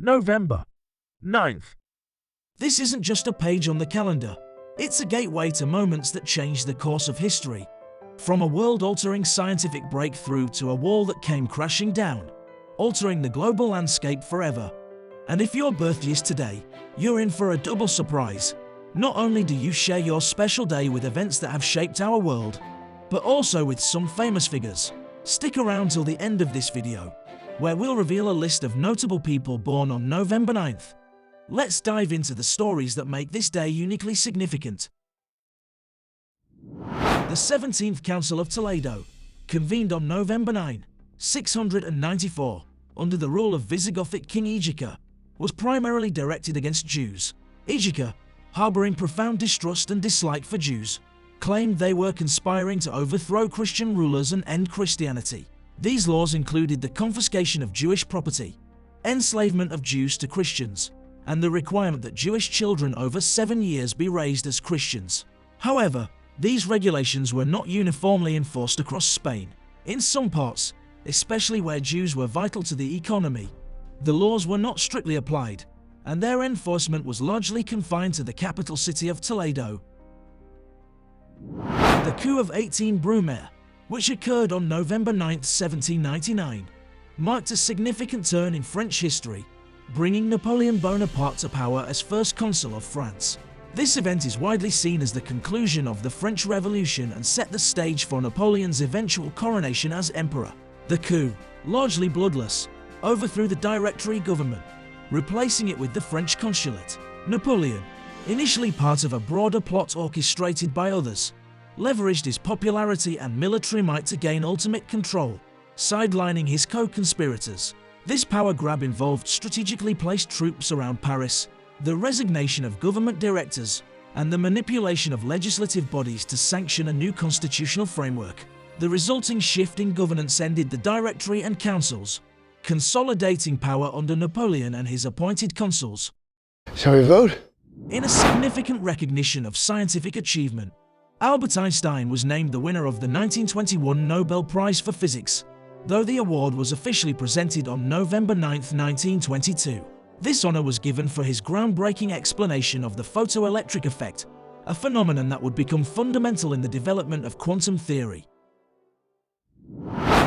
November 9th. This isn't just a page on the calendar. It's a gateway to moments that changed the course of history. From a world-altering scientific breakthrough to a wall that came crashing down, altering the global landscape forever. And if your birthday is today, you're in for a double surprise. Not only do you share your special day with events that have shaped our world, but also with some famous figures. Stick around till the end of this video, where we'll reveal a list of notable people born on November 9th. Let's dive into the stories that make this day uniquely significant. The 17th Council of Toledo, convened on November 9, 694, under the rule of Visigothic King Egica, was primarily directed against Jews. Egica, harboring profound distrust and dislike for Jews, claimed they were conspiring to overthrow Christian rulers and end Christianity. These laws included the confiscation of Jewish property, enslavement of Jews to Christians, and the requirement that Jewish children over 7 years be raised as Christians. However, these regulations were not uniformly enforced across Spain. In some parts, especially where Jews were vital to the economy, the laws were not strictly applied, and their enforcement was largely confined to the capital city of Toledo. The Coup of 18 Brumaire, which occurred on November 9, 1799, marked a significant turn in French history, bringing Napoleon Bonaparte to power as first consul of France. This event is widely seen as the conclusion of the French Revolution and set the stage for Napoleon's eventual coronation as emperor. The coup, largely bloodless, overthrew the Directory government, replacing it with the French consulate. Napoleon, initially part of a broader plot orchestrated by others, leveraged his popularity and military might to gain ultimate control, sidelining his co-conspirators. This power grab involved strategically placed troops around Paris, the resignation of government directors, and the manipulation of legislative bodies to sanction a new constitutional framework. The resulting shift in governance ended the Directory and councils, consolidating power under Napoleon and his appointed consuls. Shall we vote? In a significant recognition of scientific achievement, Albert Einstein was named the winner of the 1921 Nobel Prize for Physics, though the award was officially presented on November 9, 1922. This honor was given for his groundbreaking explanation of the photoelectric effect, a phenomenon that would become fundamental in the development of quantum theory.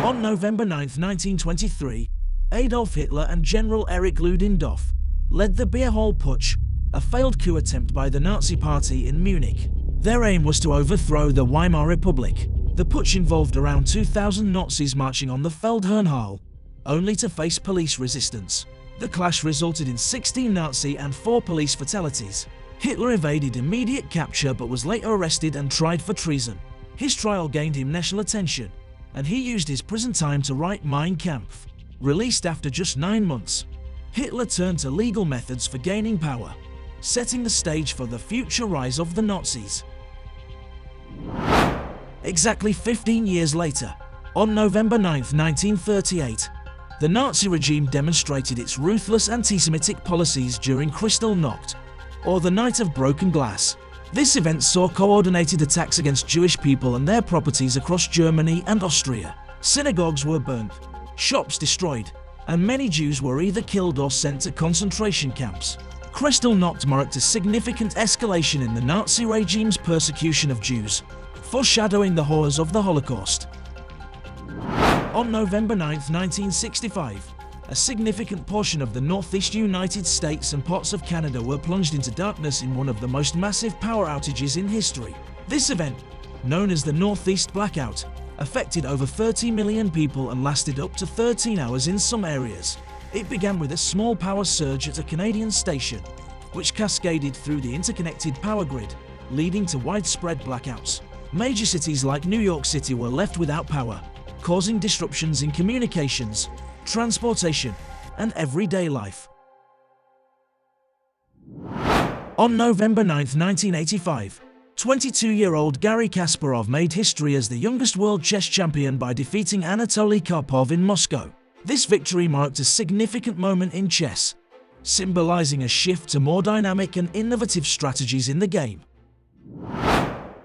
On November 9, 1923, Adolf Hitler and General Erich Ludendorff led the Beer Hall Putsch, a failed coup attempt by the Nazi Party in Munich. Their aim was to overthrow the Weimar Republic. The putsch involved around 2,000 Nazis marching on the Feldherrnhalle, only to face police resistance. The clash resulted in 16 Nazi and 4 police fatalities. Hitler evaded immediate capture but was later arrested and tried for treason. His trial gained him national attention, and he used his prison time to write Mein Kampf. Released after just 9 months, Hitler turned to legal methods for gaining power, setting the stage for the future rise of the Nazis. Exactly 15 years later, on November 9, 1938, the Nazi regime demonstrated its ruthless anti-Semitic policies during Kristallnacht, or the Night of Broken Glass. This event saw coordinated attacks against Jewish people and their properties across Germany and Austria. Synagogues were burnt, shops destroyed, and many Jews were either killed or sent to concentration camps. Kristallnacht marked a significant escalation in the Nazi regime's persecution of Jews, foreshadowing the horrors of the Holocaust. On November 9, 1965, a significant portion of the Northeast United States and parts of Canada were plunged into darkness in one of the most massive power outages in history. This event, known as the Northeast Blackout, affected over 30 million people and lasted up to 13 hours in some areas. It began with a small power surge at a Canadian station, which cascaded through the interconnected power grid, leading to widespread blackouts. Major cities like New York City were left without power, causing disruptions in communications, transportation, and everyday life. On November 9, 1985, 22-year-old Garry Kasparov made history as the youngest world chess champion by defeating Anatoly Karpov in Moscow. This victory marked a significant moment in chess, symbolizing a shift to more dynamic and innovative strategies in the game.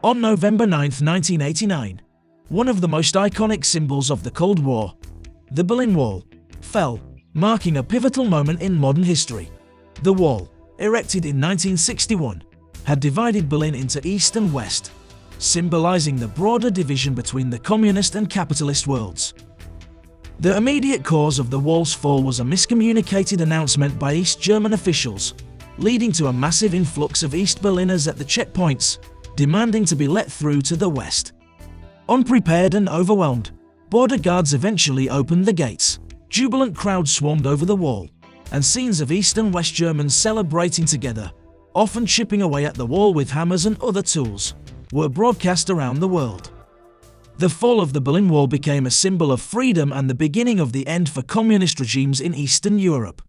On November 9, 1989, one of the most iconic symbols of the Cold War, the Berlin Wall, fell, marking a pivotal moment in modern history. The wall, erected in 1961, had divided Berlin into East and West, symbolizing the broader division between the communist and capitalist worlds. The immediate cause of the wall's fall was a miscommunicated announcement by East German officials, leading to a massive influx of East Berliners at the checkpoints, demanding to be let through to the West. Unprepared and overwhelmed, border guards eventually opened the gates. Jubilant crowds swarmed over the wall, and scenes of East and West Germans celebrating together, often chipping away at the wall with hammers and other tools, were broadcast around the world. The fall of the Berlin Wall became a symbol of freedom and the beginning of the end for communist regimes in Eastern Europe.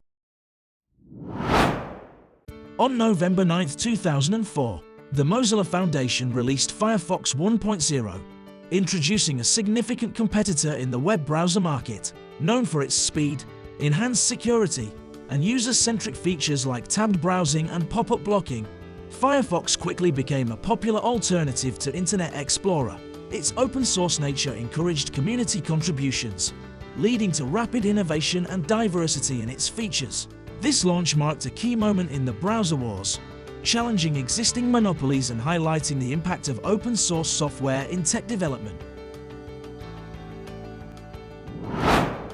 On November 9, 2004, the Mozilla Foundation released Firefox 1.0, introducing a significant competitor in the web browser market. Known for its speed, enhanced security, and user-centric features like tabbed browsing and pop-up blocking, Firefox quickly became a popular alternative to Internet Explorer. Its open-source nature encouraged community contributions, leading to rapid innovation and diversity in its features. This launch marked a key moment in the browser wars, challenging existing monopolies and highlighting the impact of open-source software in tech development.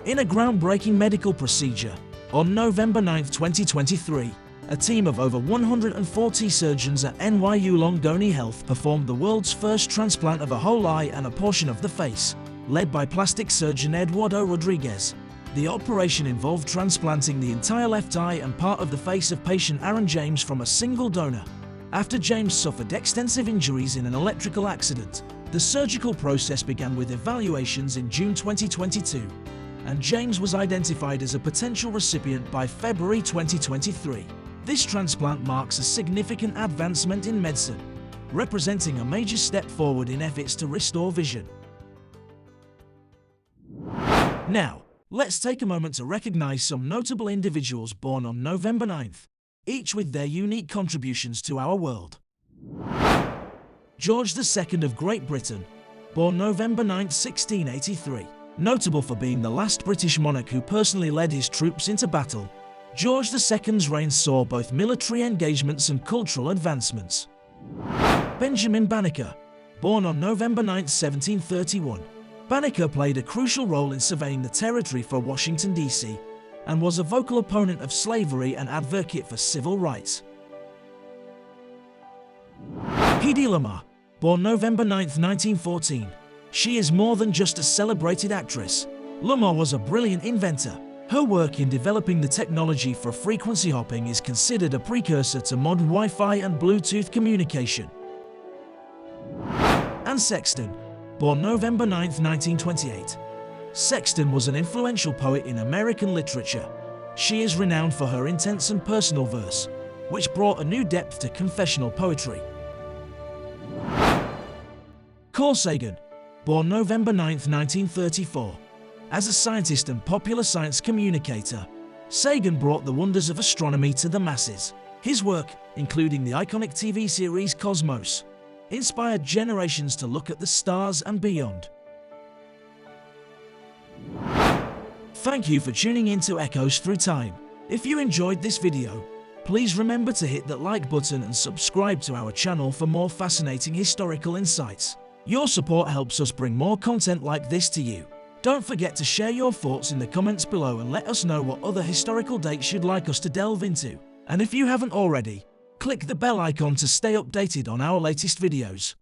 In a groundbreaking medical procedure, on November 9, 2023, a team of over 140 surgeons at NYU Langone Health performed the world's first transplant of a whole eye and a portion of the face, led by plastic surgeon Eduardo Rodriguez. The operation involved transplanting the entire left eye and part of the face of patient Aaron James from a single donor. After James suffered extensive injuries in an electrical accident, the surgical process began with evaluations in June 2022, and James was identified as a potential recipient by February 2023. This transplant marks a significant advancement in medicine, representing a major step forward in efforts to restore vision. Now, let's take a moment to recognize some notable individuals born on November 9th, each with their unique contributions to our world. George II of Great Britain, born November 9, 1683. Notable for being the last British monarch who personally led his troops into battle, George II's reign saw both military engagements and cultural advancements. Benjamin Banneker, born on November 9, 1731. Banneker played a crucial role in surveying the territory for Washington, D.C., and was a vocal opponent of slavery and advocate for civil rights. Hedy Lamarr, born November 9, 1914. She is more than just a celebrated actress. Lamarr was a brilliant inventor. Her work in developing the technology for frequency hopping is considered a precursor to modern Wi-Fi and Bluetooth communication. Anne Sexton, born November 9, 1928. Sexton was an influential poet in American literature. She is renowned for her intense and personal verse, which brought a new depth to confessional poetry. Carl Sagan, born November 9, 1934. As a scientist and popular science communicator, Sagan brought the wonders of astronomy to the masses. His work, including the iconic TV series Cosmos, inspired generations to look at the stars and beyond. Thank you for tuning in to Echoes Through Time. If you enjoyed this video, please remember to hit that like button and subscribe to our channel for more fascinating historical insights. Your support helps us bring more content like this to you. Don't forget to share your thoughts in the comments below and let us know what other historical dates you'd like us to delve into. And if you haven't already, click the bell icon to stay updated on our latest videos.